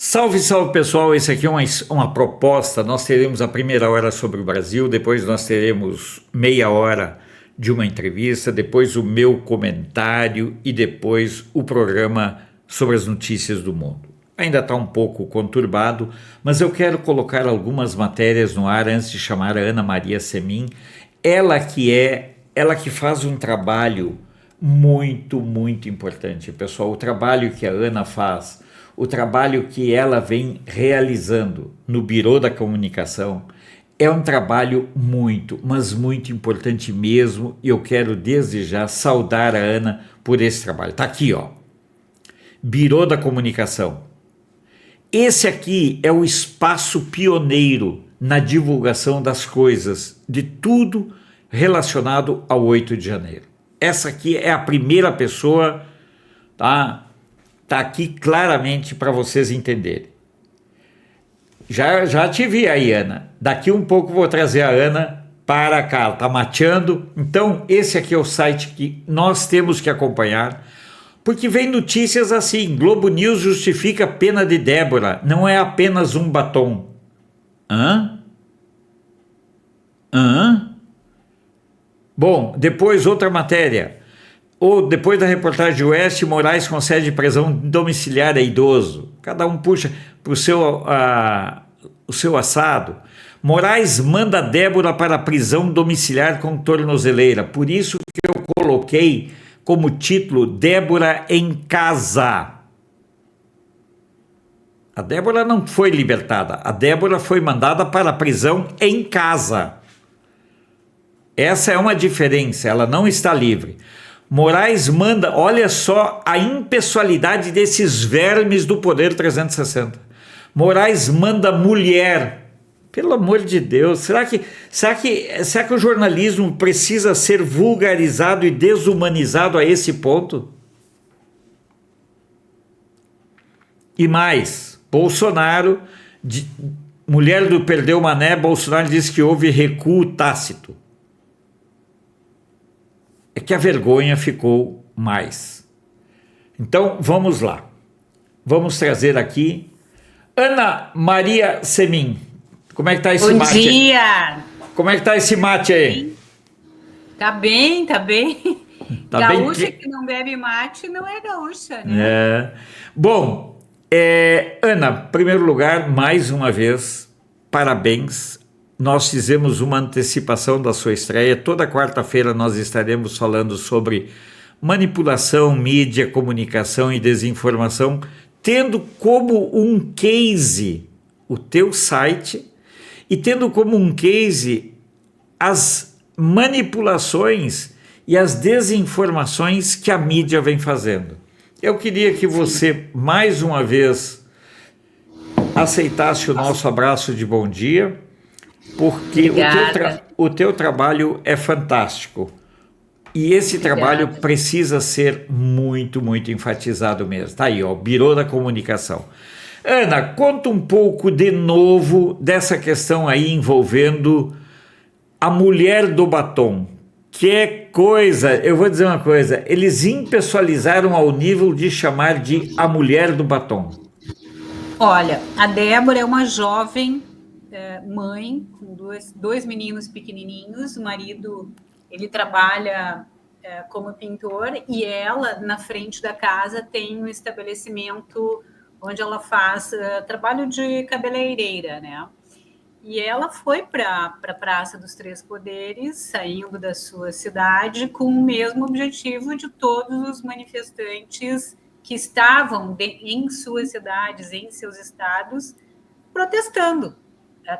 Salve, salve pessoal, esse aqui é uma proposta. Nós teremos a primeira hora sobre o Brasil, depois nós teremos meia hora de uma entrevista, depois o meu comentário e depois o programa sobre as notícias do mundo. Ainda está um pouco conturbado, mas eu quero colocar algumas matérias no ar antes de chamar a Ana Maria Semin, ela que faz um trabalho muito importante, pessoal. O trabalho que a Ana faz, o trabalho que ela vem realizando no Biro da Comunicação é um trabalho mas muito importante mesmo, e eu quero desde já saudar a Ana por esse trabalho. Tá aqui, ó. Biro da Comunicação. Esse aqui é o espaço pioneiro na divulgação das coisas, de tudo relacionado ao 8 de janeiro. Essa aqui é a primeira pessoa, tá? Tá aqui claramente para vocês entenderem. Já te vi aí, Ana. Daqui um pouco vou trazer a Ana para cá. Ela tá mateando. Então, esse aqui é o site que nós temos que acompanhar, porque vem notícias assim: Globo News justifica pena de Débora, não é apenas um batom. Hã? Bom, depois outra matéria. Ou depois da reportagem de Oeste, Moraes concede prisão domiciliar a idoso. Cada um puxa para o seu assado. Moraes manda Débora para a prisão domiciliar com tornozeleira. Por isso que eu coloquei como título Débora em casa. A Débora não foi libertada. A Débora foi mandada para a prisão em casa. Essa é uma diferença. Ela não está livre. Moraes manda, olha só a impessoalidade desses vermes do Poder 360. Moraes manda mulher. Pelo amor de Deus, será que o jornalismo precisa ser vulgarizado e desumanizado a esse ponto? E mais, Bolsonaro, mulher do Perdeu Mané, Bolsonaro diz que houve recuo tácito. É que a vergonha ficou mais. Então, vamos lá. Vamos trazer aqui Ana Maria Semin. Como é que tá esse mate? Bom dia! Como é que tá esse mate aí? Tá bem. Tá Gaúcha bem... que não bebe mate não é gaúcha, né? É. Bom, Ana, em primeiro lugar, mais uma vez, parabéns. Nós fizemos uma antecipação da sua estreia. Toda quarta-feira nós estaremos falando sobre manipulação, mídia, comunicação e desinformação, tendo como um case o teu site e tendo como um case as manipulações e as desinformações que a mídia vem fazendo. Eu queria que você, mais uma vez, aceitasse o nosso abraço de bom dia, porque o teu trabalho é fantástico. E esse trabalho precisa ser muito enfatizado mesmo. Tá aí, ó, Biro da Comunicação. Ana, conta um pouco de novo dessa questão aí envolvendo a mulher do batom. Que coisa, eu vou dizer uma coisa, eles impessoalizaram ao nível de chamar de a mulher do batom. Olha, a Débora é uma jovem mãe com dois meninos pequenininhos. O marido, ele trabalha como pintor, e ela, na frente da casa, tem um estabelecimento onde ela faz trabalho de cabeleireira, né? E ela foi para a Praça dos Três Poderes, saindo da sua cidade, com o mesmo objetivo de todos os manifestantes que estavam em suas cidades, em seus estados, protestando.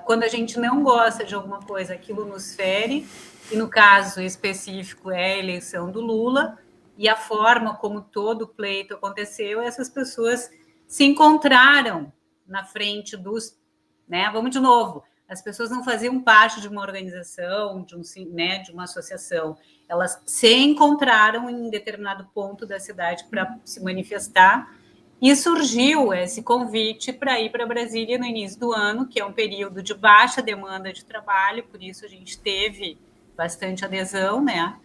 Quando a gente não gosta de alguma coisa, aquilo nos fere, e no caso específico é a eleição do Lula, e a forma como todo o pleito aconteceu, essas pessoas se encontraram na frente dos... né? Vamos de novo, as pessoas não faziam parte de uma organização, de uma associação, elas se encontraram em determinado ponto da cidade para se manifestar, e surgiu esse convite para ir para Brasília no início do ano, que é um período de baixa demanda de trabalho, por isso a gente teve bastante adesão, né?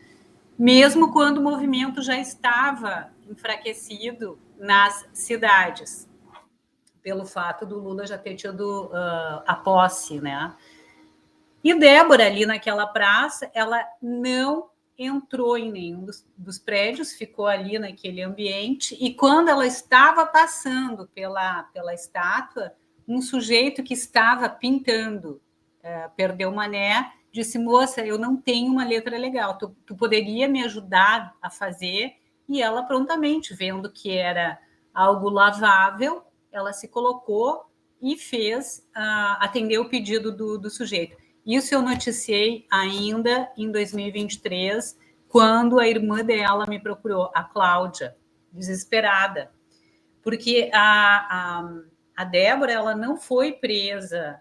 Mesmo quando o movimento já estava enfraquecido nas cidades. pelo fato do Lula já ter tido a posse, né? E Débora, ali naquela praça, ela não entrou em nenhum dos prédios, ficou ali naquele ambiente, e quando ela estava passando pela estátua, um sujeito que estava pintando, perdeu mané, disse, moça, eu não tenho uma letra legal, tu poderia me ajudar a fazer? E ela prontamente, vendo que era algo lavável, ela se colocou e fez, atendeu o pedido do sujeito. Isso eu noticiei ainda em 2023, quando a irmã dela me procurou, a Cláudia, desesperada, porque a Débora ela não foi presa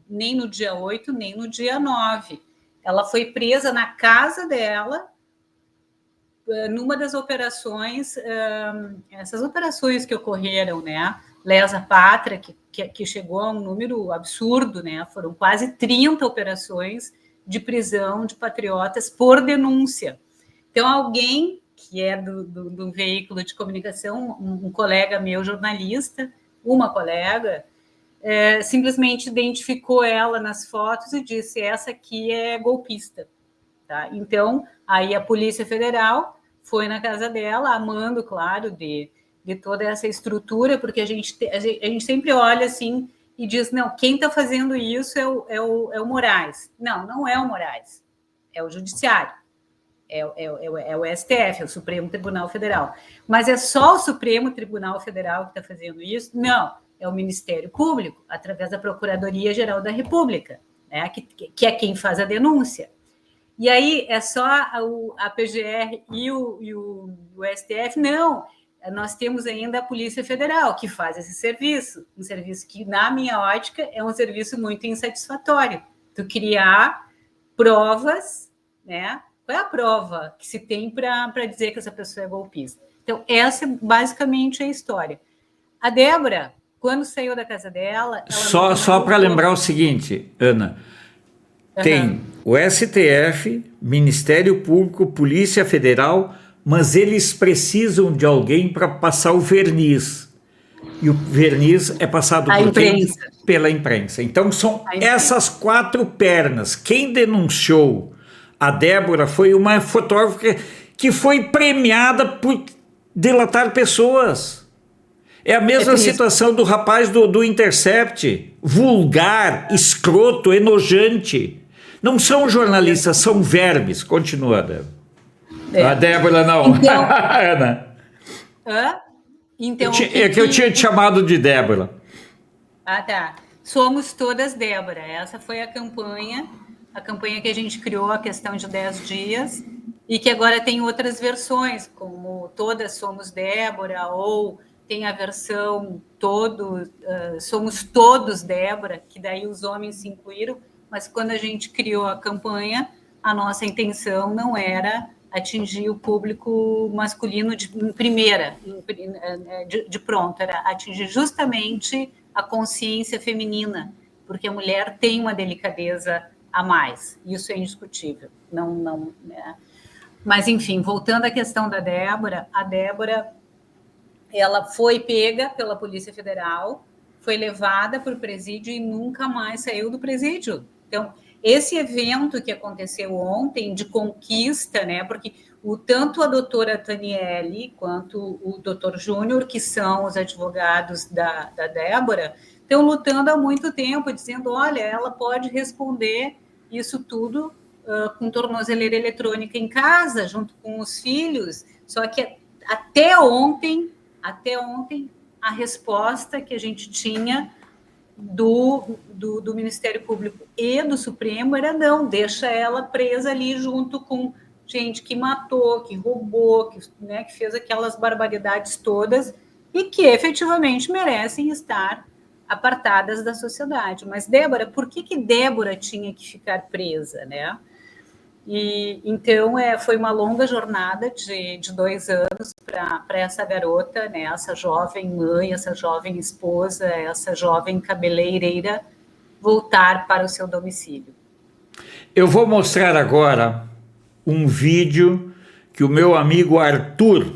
nem no dia 8, nem no dia 9. Ela foi presa na casa dela, numa das operações, essas operações que ocorreram, né? Lesa Pátria, que chegou a um número absurdo, né? Foram quase 30 operações de prisão de patriotas por denúncia. Então, alguém que é do veículo de comunicação, um colega meu, jornalista, uma colega, simplesmente identificou ela nas fotos e disse, essa aqui é golpista. Tá? Então, aí a Polícia Federal foi na casa dela, amando, claro, de toda essa estrutura, porque a gente sempre olha assim e diz, não, quem está fazendo isso é o Moraes. Não, não é o Moraes, é o Judiciário, é o STF, é o Supremo Tribunal Federal. Mas é só o Supremo Tribunal Federal que está fazendo isso? Não, é o Ministério Público, através da Procuradoria-Geral da República, né, que é quem faz a denúncia. E aí é só a PGR e o STF? Não, nós temos ainda a Polícia Federal, que faz esse serviço, um serviço que, na minha ótica, é um serviço muito insatisfatório. Tu criar provas, né? Qual é a prova que se tem para dizer que essa pessoa é golpista? Então, essa basicamente é a história. A Débora, quando saiu da casa dela... Só para lembrar o seguinte, Ana, tem o STF, Ministério Público, Polícia Federal, mas eles precisam de alguém para passar o verniz. E o verniz é passado pela imprensa. Então, são essas 4 pernas. Quem denunciou a Débora foi uma fotógrafa que foi premiada por delatar pessoas. É a mesma situação do rapaz do Intercept. Vulgar, escroto, enojante. Não são jornalistas, são vermes. Continua, Débora. A Débora não. Então, Ana. Então, eu tinha te chamado de Débora. Ah, tá. Somos todas Débora. Essa foi a campanha que a gente criou, a questão de 10 dias, e que agora tem outras versões, como Todas Somos Débora, ou tem a versão Somos Todos Débora, que daí os homens se incluíram, mas quando a gente criou a campanha, a nossa intenção não era atingir o público masculino de pronto, era atingir justamente a consciência feminina, porque a mulher tem uma delicadeza a mais, isso é indiscutível. Não, né? Mas, enfim, voltando à questão da Débora, a Débora ela foi pega pela Polícia Federal, foi levada para o presídio e nunca mais saiu do presídio. Então, esse evento que aconteceu ontem, de conquista, né, porque tanto a doutora Taniele quanto o doutor Júnior, que são os advogados da Débora, estão lutando há muito tempo, dizendo, olha, ela pode responder isso tudo com tornozeleira eletrônica em casa, junto com os filhos, só que até ontem, a resposta que a gente tinha do Ministério Público e do Supremo era não, deixa ela presa ali junto com gente que matou, que roubou, que fez aquelas barbaridades todas e que efetivamente merecem estar apartadas da sociedade. Mas, Débora, por que Débora tinha que ficar presa, né? E então foi uma longa jornada de 2 anos para essa garota, né, essa jovem mãe, essa jovem esposa, essa jovem cabeleireira voltar para o seu domicílio. Eu vou mostrar agora um vídeo que o meu amigo Arthur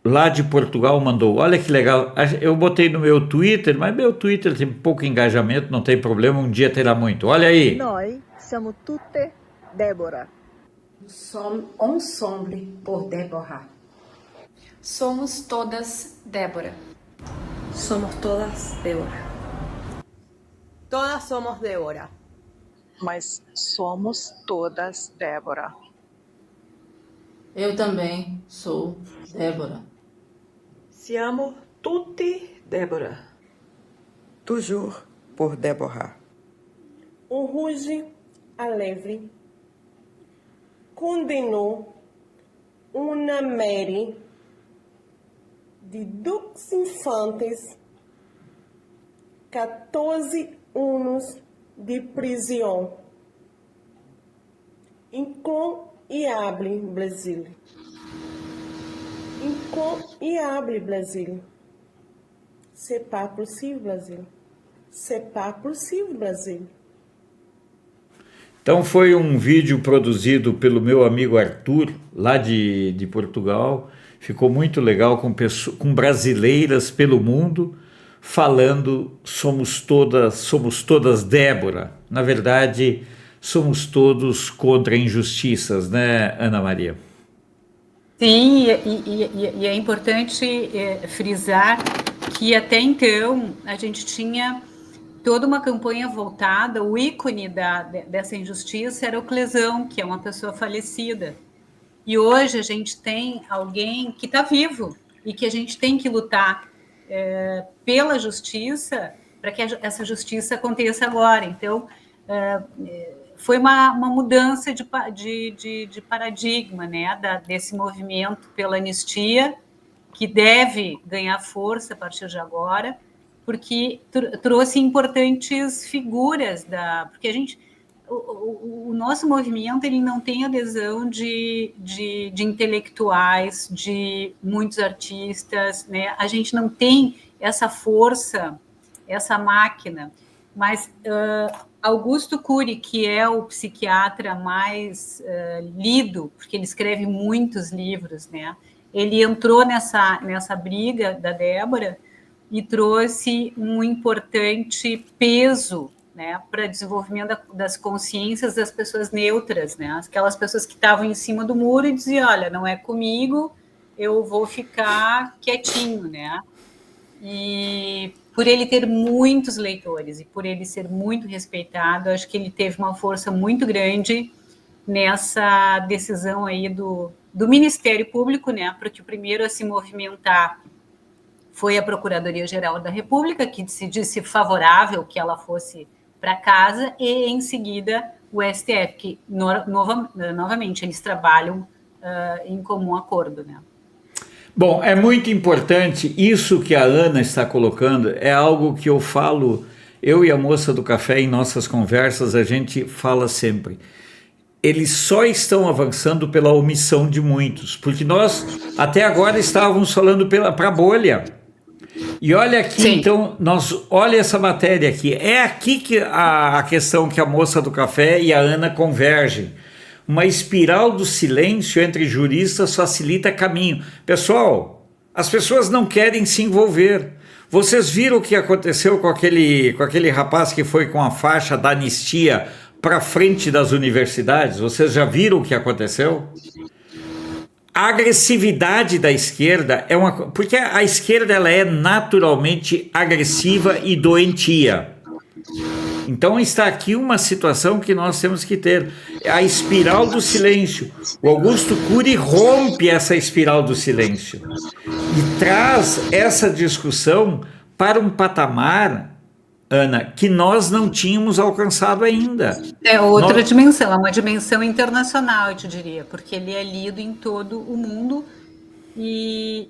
lá de Portugal mandou. Olha que legal. Eu botei no meu Twitter, mas meu Twitter tem pouco engajamento, não tem problema, um dia terá muito. Olha aí. Noi siamo tutte Débora. Somos ensemble por Débora. Somos todas Débora. Somos todas Débora. Todas somos Débora. Mas somos todas Débora. Eu também sou Débora. Siamo tutti Débora. Toujours por Débora. O ruge alegre condenou uma Mary de 2 infantes 14 anos de prisão. Incroyable Brasil. Incroyable Brasil. C'est pas possible Brasil. C'est pas possible Brasil. Então foi um vídeo produzido pelo meu amigo Arthur, lá de Portugal. Ficou muito legal com brasileiras pelo mundo, falando somos todas Débora. Na verdade, somos todos contra injustiças, né, Ana Maria? Sim, e é importante frisar que até então a gente tinha toda uma campanha voltada, o ícone dessa injustiça era o Clesão, que é uma pessoa falecida. E hoje a gente tem alguém que está vivo e que a gente tem que lutar pela justiça para que essa justiça aconteça agora. Então, foi uma mudança de paradigma, né, desse movimento pela anistia, que deve ganhar força a partir de agora, porque trouxe importantes figuras porque a gente, o nosso movimento ele não tem adesão de intelectuais, de muitos artistas, né? A gente não tem essa força, essa máquina, mas Augusto Cury, que é o psiquiatra mais lido, porque ele escreve muitos livros, né? Ele entrou nessa briga da Débora e trouxe um importante peso, né, para desenvolvimento das consciências das pessoas neutras, né, aquelas pessoas que estavam em cima do muro e diziam, olha, não é comigo, eu vou ficar quietinho, né, e por ele ter muitos leitores e por ele ser muito respeitado, acho que ele teve uma força muito grande nessa decisão aí do Ministério Público, né, porque o primeiro a se movimentar foi a Procuradoria-Geral da República, que se disse favorável que ela fosse para casa, e, em seguida, o STF, que, novamente, eles trabalham em comum acordo, né? Bom, é muito importante, isso que a Ana está colocando, é algo que eu falo, eu e a moça do café, em nossas conversas, a gente fala sempre. Eles só estão avançando pela omissão de muitos, porque nós, até agora, estávamos falando para a bolha. E olha aqui, sim. Então, olha essa matéria aqui. É aqui que a questão que a moça do café e a Ana convergem. Uma espiral do silêncio entre juristas facilita caminho. Pessoal, as pessoas não querem se envolver. Vocês viram o que aconteceu com aquele rapaz que foi com a faixa da anistia para frente das universidades? Vocês já viram o que aconteceu? A agressividade da esquerda porque a esquerda ela é naturalmente agressiva e doentia. Então está aqui uma situação que nós temos que ter, a espiral do silêncio. O Augusto Cury rompe essa espiral do silêncio e traz essa discussão para um patamar, Ana, que nós não tínhamos alcançado ainda. É outra dimensão, é uma dimensão internacional, eu te diria, porque ele é lido em todo o mundo e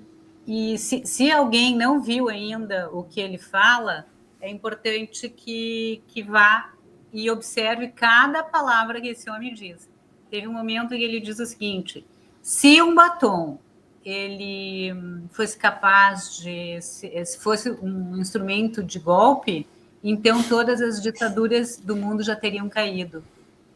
se alguém não viu ainda o que ele fala, é importante que vá e observe cada palavra que esse homem diz. Teve um momento em que ele diz o seguinte, se um batom ele fosse capaz se fosse um instrumento de golpe, então todas as ditaduras do mundo já teriam caído.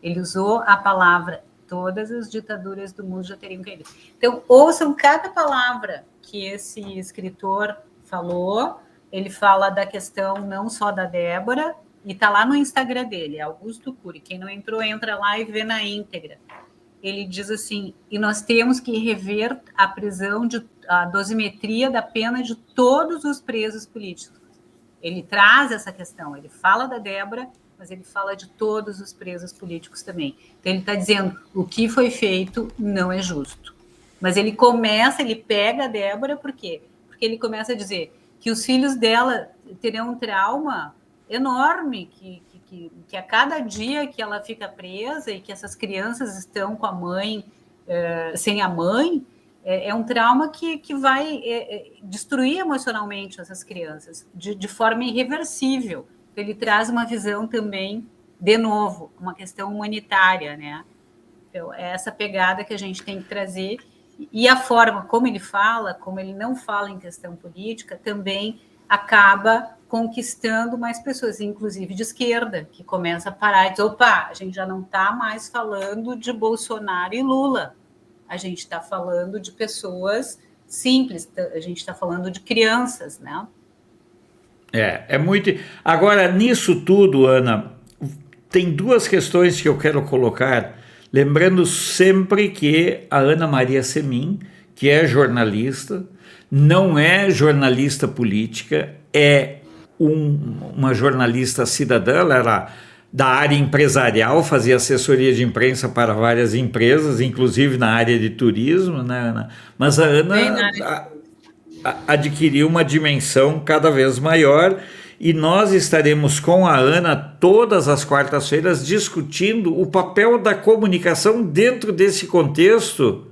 Ele usou a palavra todas as ditaduras do mundo já teriam caído. Então, ouçam cada palavra que esse escritor falou. Ele fala da questão não só da Débora, e está lá no Instagram dele, Augusto Cury. Quem não entrou, entra lá e vê na íntegra. Ele diz assim, e nós temos que rever a prisão, a dosimetria da pena de todos os presos políticos. Ele traz essa questão, ele fala da Débora, mas ele fala de todos os presos políticos também. Então, ele está dizendo, o que foi feito não é justo. Mas ele pega a Débora, por quê? Porque ele começa a dizer que os filhos dela terão um trauma enorme, que a cada dia que ela fica presa e que essas crianças estão com a mãe, sem a mãe, é um trauma que vai destruir emocionalmente essas crianças, de forma irreversível. Ele traz uma visão também, de novo, uma questão humanitária, né? Então, é essa pegada que a gente tem que trazer, e a forma como ele fala, como ele não fala em questão política, também acaba conquistando mais pessoas, inclusive de esquerda, que começa a parar e diz, opa, a gente já não está mais falando de Bolsonaro e Lula, a gente está falando de pessoas simples, a gente está falando de crianças, né? É muito... Agora, nisso tudo, Ana, tem duas questões que eu quero colocar, lembrando sempre que a Ana Maria Semin, que é jornalista, não é jornalista política, é uma jornalista cidadã, ela era da área empresarial, fazia assessoria de imprensa para várias empresas, inclusive na área de turismo, né, Ana? Mas a Ana adquiriu uma dimensão cada vez maior, e nós estaremos com a Ana todas as quartas-feiras discutindo o papel da comunicação dentro desse contexto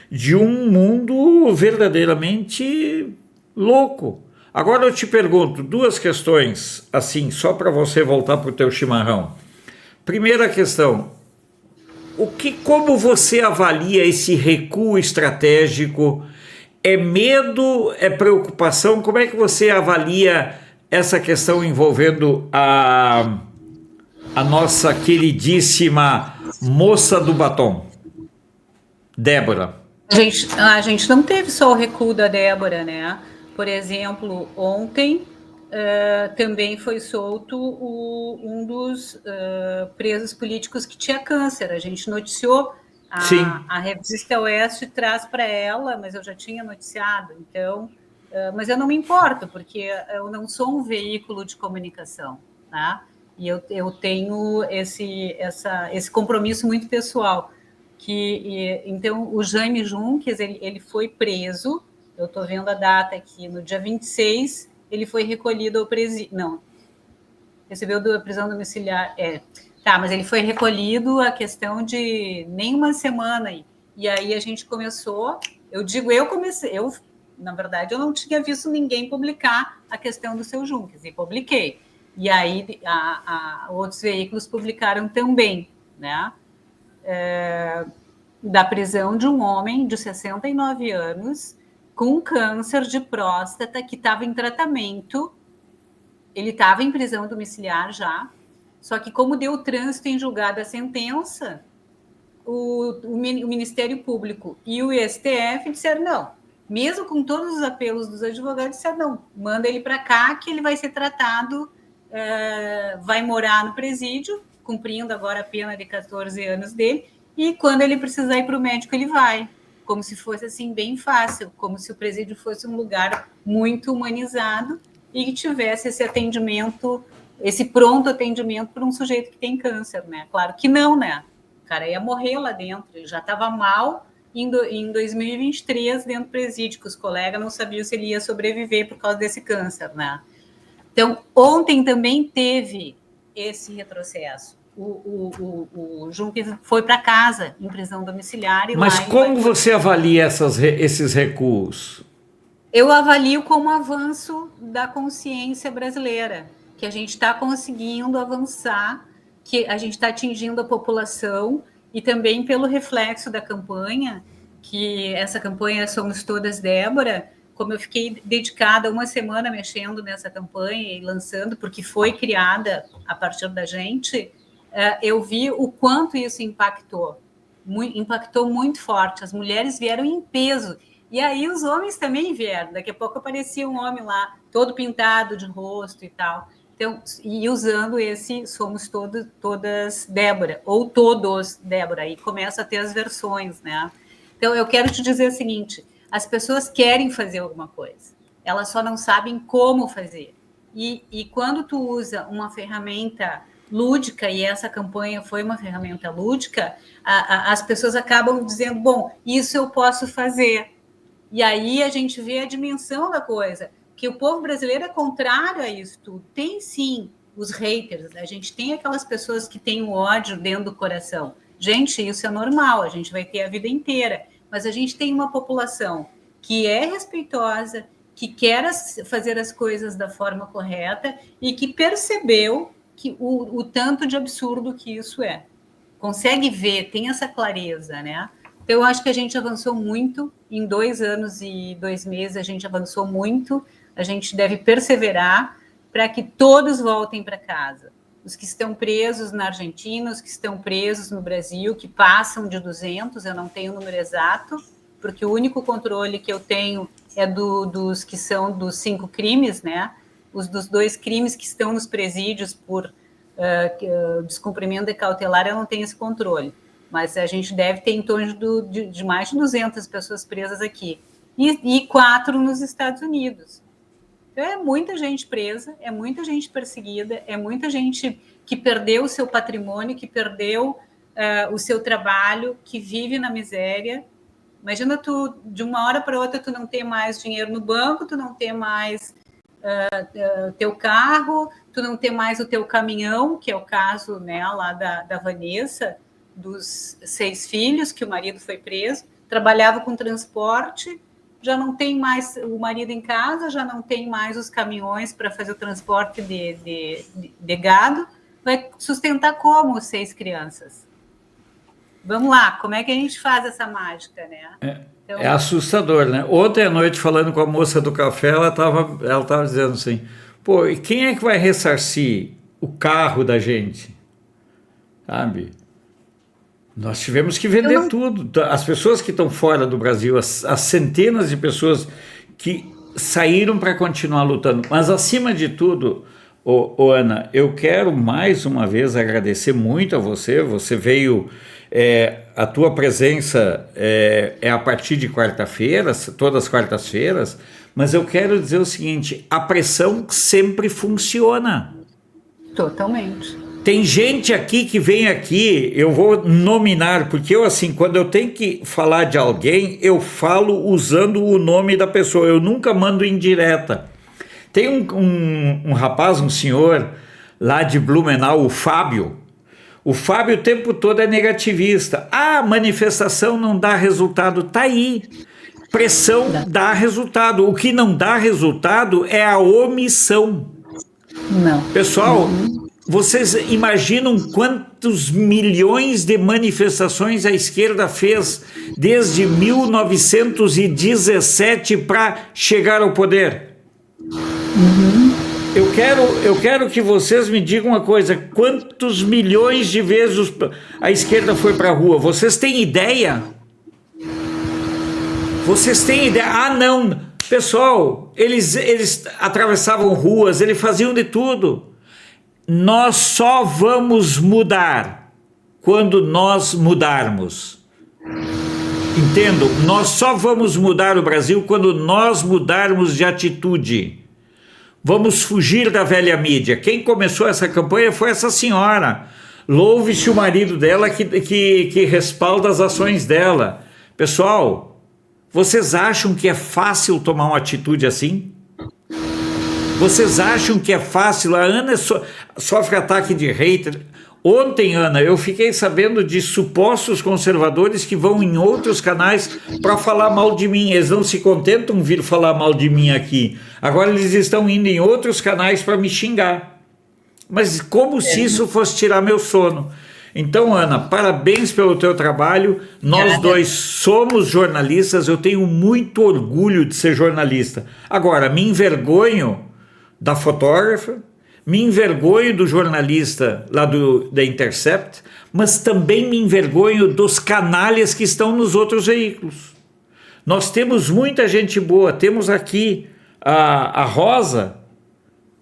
de um mundo verdadeiramente louco. Agora eu te pergunto duas questões, assim, só para você voltar para o teu chimarrão. Primeira questão, como você avalia esse recuo estratégico? É medo? É preocupação? Como é que você avalia essa questão envolvendo a nossa queridíssima moça do batom, Débora? A gente não teve só o recuo da Débora, né? Por exemplo, ontem também foi solto um dos presos políticos que tinha câncer. A gente noticiou, a revista Oeste traz para ela, mas eu já tinha noticiado, então... mas eu não me importo, porque eu não sou um veículo de comunicação, tá? E eu tenho esse compromisso muito pessoal. Então, o Jaime Junques, ele foi preso, eu estou vendo a data aqui, no dia 26, ele foi recolhido ao presídio. Não, recebeu da prisão domiciliar. Tá, mas ele foi recolhido a questão de nem uma semana. E aí a gente começou, na verdade, eu não tinha visto ninguém publicar a questão do seu Junques, e publiquei. E aí outros veículos publicaram também, né? Da prisão de um homem de 69 anos com câncer de próstata que estava em tratamento. Ele estava em prisão domiciliar já, só que como deu trânsito em julgada a sentença, o Ministério Público e o STF disseram não, mesmo com todos os apelos dos advogados, disseram não, manda ele para cá que ele vai ser tratado, vai morar no presídio, cumprindo agora a pena de 14 anos dele, e quando ele precisar ir para o médico, ele vai. Como se fosse assim bem fácil, como se o presídio fosse um lugar muito humanizado e que tivesse esse atendimento, esse pronto atendimento para um sujeito que tem câncer, né? Claro que não, né? O cara ia morrer lá dentro, ele já estava mal em 2023 dentro do presídio, que os colegas não sabiam se ele ia sobreviver por causa desse câncer, né? Então, ontem também teve esse retrocesso. O Junques foi para casa em prisão domiciliar. Mas como você avalia esses recuos? Eu avalio como avanço da consciência brasileira, que a gente está conseguindo avançar, que a gente está atingindo a população, e também pelo reflexo da campanha, que essa campanha Somos Todas Débora, como eu fiquei dedicada uma semana mexendo nessa campanha e lançando, porque foi criada a partir da gente, eu vi o quanto isso impactou. impactou muito forte. As mulheres vieram em peso. E aí os homens também vieram. Daqui a pouco aparecia um homem lá, todo pintado de rosto e tal. Então, e usando esse Somos Todas Débora, ou Todos Débora. Aí começa a ter as versões, né? Então, eu quero te dizer o seguinte, as pessoas querem fazer alguma coisa. Elas só não sabem como fazer. E quando tu usa uma ferramenta lúdica, e essa campanha foi uma ferramenta lúdica, as pessoas acabam dizendo, bom, isso eu posso fazer. E aí a gente vê a dimensão da coisa, que o povo brasileiro é contrário a isso tudo. Tem, sim, os haters, a gente tem aquelas pessoas que têm o ódio dentro do coração. Gente, isso é normal, a gente vai ter a vida inteira. Mas a gente tem uma população que é respeitosa, que quer fazer as coisas da forma correta e que percebeu que o tanto de absurdo que isso é. Consegue ver, tem essa clareza, né? Então, eu acho que a gente avançou muito, em 2 anos e 2 meses a gente avançou muito, a gente deve perseverar para que todos voltem para casa. Os que estão presos na Argentina, os que estão presos no Brasil, que passam de 200, eu não tenho o número exato, porque o único controle que eu tenho é dos que são dos 5 crimes, né? Os dos 2 crimes que estão nos presídios por descumprimento de cautelar, eu não tenho esse controle. Mas a gente deve ter em torno de mais de 200 pessoas presas aqui. E 4 nos Estados Unidos. Então, é muita gente presa, é muita gente perseguida, é muita gente que perdeu o seu patrimônio, que perdeu o seu trabalho, que vive na miséria. Imagina tu, de uma hora para outra, tu não ter mais dinheiro no banco, tu não ter mais teu carro, tu não ter mais o teu caminhão, que é o caso, né, lá da Vanessa, dos 6 filhos, que o marido foi preso, trabalhava com transporte, já não tem mais o marido em casa, já não tem mais os caminhões para fazer o transporte de gado, vai sustentar como 6 crianças? Vamos lá, como é que a gente faz essa mágica, né? Então, é assustador, né? Ontem à noite, falando com a moça do café, ela tava dizendo assim, pô, e quem é que vai ressarcir o carro da gente? Sabe? Nós tivemos que vender tudo. As pessoas que estão fora do Brasil, as centenas de pessoas que saíram para continuar lutando. Mas, acima de tudo, Ana, eu quero mais uma vez agradecer muito a você. Você veio... a tua presença é a partir de quarta-feira, todas as quartas-feiras, mas eu quero dizer o seguinte, a pressão sempre funciona. Totalmente. Tem gente aqui que vem aqui, eu vou nominar, porque eu assim, quando eu tenho que falar de alguém, eu falo usando o nome da pessoa, eu nunca mando indireta. Tem um rapaz, um senhor lá de Blumenau, o Fábio. O Fábio o tempo todo é negativista. Ah, manifestação não dá resultado. Tá aí. Pressão dá resultado. O que não dá resultado é a omissão. Não. Pessoal, vocês imaginam quantos milhões de manifestações a esquerda fez desde 1917 para chegar ao poder? Eu quero que vocês me digam uma coisa, quantos milhões de vezes a esquerda foi para a rua? Vocês têm ideia? Vocês têm ideia? Ah, não! Pessoal, eles atravessavam ruas, eles faziam de tudo. Nós só vamos mudar quando nós mudarmos. Entendo? Nós só vamos mudar o Brasil quando nós mudarmos de atitude. Vamos fugir da velha mídia. Quem começou essa campanha foi essa senhora. Louve-se o marido dela que respalda as ações dela. Pessoal, vocês acham que é fácil tomar uma atitude assim? Vocês acham que é fácil? A Ana sofre ataque de hater. Ontem, Ana, eu fiquei sabendo de supostos conservadores que vão em outros canais para falar mal de mim. Eles não se contentam vir falar mal de mim aqui. Agora eles estão indo em outros canais para me xingar. Mas como se isso fosse tirar meu sono. Então, Ana, parabéns pelo teu trabalho. Nós dois somos jornalistas. Eu tenho muito orgulho de ser jornalista. Agora, me envergonho da fotógrafa, me envergonho do jornalista lá da Intercept, mas também me envergonho dos canalhas que estão nos outros veículos. Nós temos muita gente boa, temos aqui a Rosa,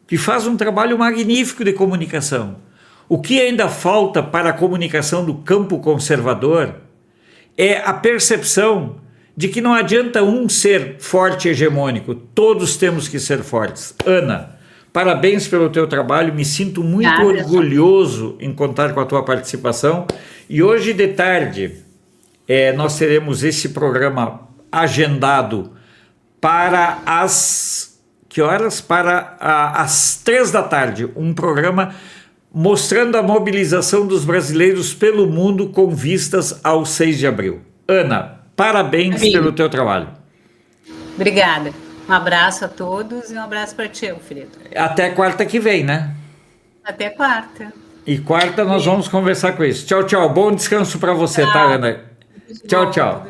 que faz um trabalho magnífico de comunicação. O que ainda falta para a comunicação do campo conservador é a percepção de que não adianta um ser forte e hegemônico, todos temos que ser fortes. Ana, parabéns pelo teu trabalho, me sinto muito orgulhoso em contar com a tua participação. E hoje de tarde nós teremos esse programa agendado para que horas? Para as 3 da tarde, um programa mostrando a mobilização dos brasileiros pelo mundo com vistas ao 6 de abril. Ana, parabéns pelo teu trabalho. Obrigada. Um abraço a todos e um abraço para ti, Alfredo. Até quarta que vem, né? Até quarta. E quarta nós vamos conversar com isso. Tchau, tchau. Bom descanso para você, tá, Ana? Tchau, tchau.